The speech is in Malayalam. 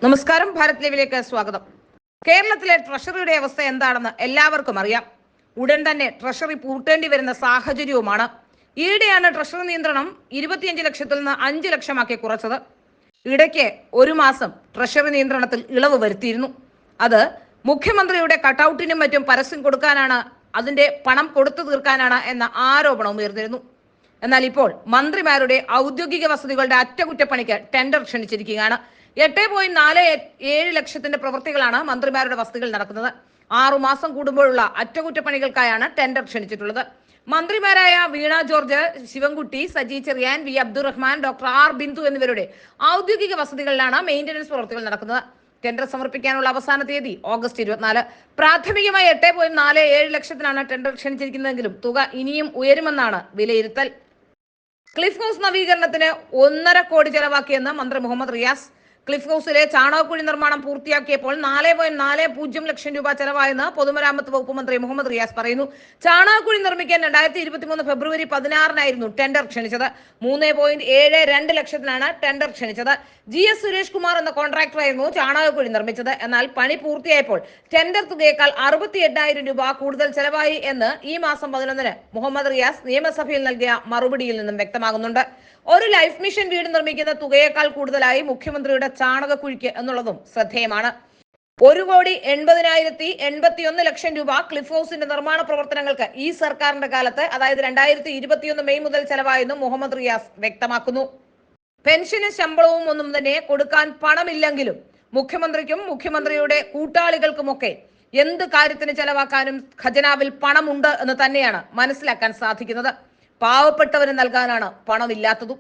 നമസ്കാരം, ഭാരത് ലൈവിലേക്ക് സ്വാഗതം. കേരളത്തിലെ ട്രഷറിയുടെ അവസ്ഥ എന്താണെന്ന് എല്ലാവർക്കും അറിയാം. ഉടൻ തന്നെ ട്രഷറി പൂട്ടേണ്ടി വരുന്ന സാഹചര്യവുമാണ്. ഈയിടെയാണ് ട്രഷറി നിയന്ത്രണം 25 ലക്ഷത്തിൽ നിന്ന് 5 ലക്ഷമാക്കി കുറച്ചത്. ഇടയ്ക്ക് ഒരു മാസം ട്രഷറി നിയന്ത്രണത്തിൽ ഇളവ് വരുത്തിയിരുന്നു. അത് മുഖ്യമന്ത്രിയുടെ കട്ടൌട്ടിനും മറ്റും പരസ്യം കൊടുക്കാനാണ്, അതിന്റെ പണം കൊടുത്തു തീർക്കാനാണ് എന്ന ആരോപണം ഉയർന്നിരുന്നു. എന്നാൽ ഇപ്പോൾ മന്ത്രിമാരുടെ ഔദ്യോഗിക വസതികളുടെ അറ്റകുറ്റപ്പണിക്ക് ടെൻഡർ ക്ഷണിച്ചിരിക്കുകയാണ്. 8.47 ലക്ഷത്തിന്റെ പ്രവൃത്തികളാണ് മന്ത്രിമാരുടെ വസതികൾ നടക്കുന്നത്. 6 മാസം കൂടുമ്പോഴുള്ള അറ്റകുറ്റപ്പണികൾക്കായാണ് ടെൻഡർ ക്ഷണിച്ചിട്ടുള്ളത്. മന്ത്രിമാരായ Veena George, Sivankutty, Saji Cherian, V Abdurahiman, doctor R Bindu എന്നിവരുടെ ഔദ്യോഗിക വസതികളിലാണ് മെയിന്റനൻസ് പ്രവൃത്തികൾ നടക്കുന്നത്. ടെൻഡർ സമർപ്പിക്കാനുള്ള അവസാന തീയതി ഓഗസ്റ്റ് 24. പ്രാഥമികമായി 8.47 ലക്ഷത്തിനാണ് ടെൻഡർ ക്ഷണിച്ചിരിക്കുന്നതെങ്കിലും തുക ഇനിയും ഉയരുമെന്നാണ് വിലയിരുത്തൽ. ക്ലിഫ് ഹൗസ് നവീകരണത്തിന് 1.5 കോടി ചെലവാക്കിയെന്ന് മന്ത്രി മുഹമ്മദ് റിയാസ്. ക്ലിഫ് ഹൗസിലെ ചാണകക്കുഴി നിർമ്മാണം പൂർത്തിയാക്കിയപ്പോൾ 4.40 ലക്ഷം രൂപ ചെലവായെന്ന് പൊതുമരാമത്ത് വകുപ്പ് മന്ത്രി മുഹമ്മദ് റിയാസ് പറയുന്നു. ചാണകക്കുഴി നിർമ്മിക്കാൻ 2023 ഫെബ്രുവരി 16 ടെൻഡർ ക്ഷണിച്ചത്. 3.72 ലക്ഷത്തിനാണ് ടെൻഡർ ക്ഷണിച്ചത്. GS സുരേഷ് കുമാർ എന്ന കോൺട്രാക്ടറായിരുന്നു ചാണകക്കുഴി നിർമ്മിച്ചത്. എന്നാൽ പണി പൂർത്തിയായപ്പോൾ ടെൻഡർ തുകയേക്കാൾ 68,000 രൂപ കൂടുതൽ ചെലവായി എന്ന് ഈ മാസം 11 മുഹമ്മദ് റിയാസ് നിയമസഭയിൽ നൽകിയ മറുപടിയിൽ നിന്നും വ്യക്തമാകുന്നുണ്ട്. ഒരു ലൈഫ് മിഷൻ വീട് നിർമ്മിക്കുന്ന തുകയേക്കാൾ കൂടുതലായി മുഖ്യമന്ത്രിയുടെ ചാണകക്കുഴിക്ക് എന്നുള്ളതും ശ്രദ്ധേയമാണ്. 1,80,81 ലക്ഷം രൂപ ക്ലിഫ് ഹൗസിന്റെ നിർമ്മാണ പ്രവർത്തനങ്ങൾക്ക് ഈ സർക്കാരിന്റെ കാലത്ത്, അതായത് 2021 മെയ് മുതൽ ചെലവായെന്നും മുഹമ്മദ് റിയാസ് വ്യക്തമാക്കുന്നു. പെൻഷനും ശമ്പളവും ഒന്നും തന്നെ കൊടുക്കാൻ പണമില്ലെങ്കിലും മുഖ്യമന്ത്രിക്കും മുഖ്യമന്ത്രിയുടെ കൂട്ടാളികൾക്കുമൊക്കെ എന്ത് കാര്യത്തിന് ചെലവാക്കാനും ഖജനാവിൽ പണമുണ്ട് എന്ന് തന്നെയാണ് മനസ്സിലാക്കാൻ സാധിക്കുന്നത്. പാവപ്പെട്ടവന് നൽകാനാണ് പണമില്ലാത്തതും.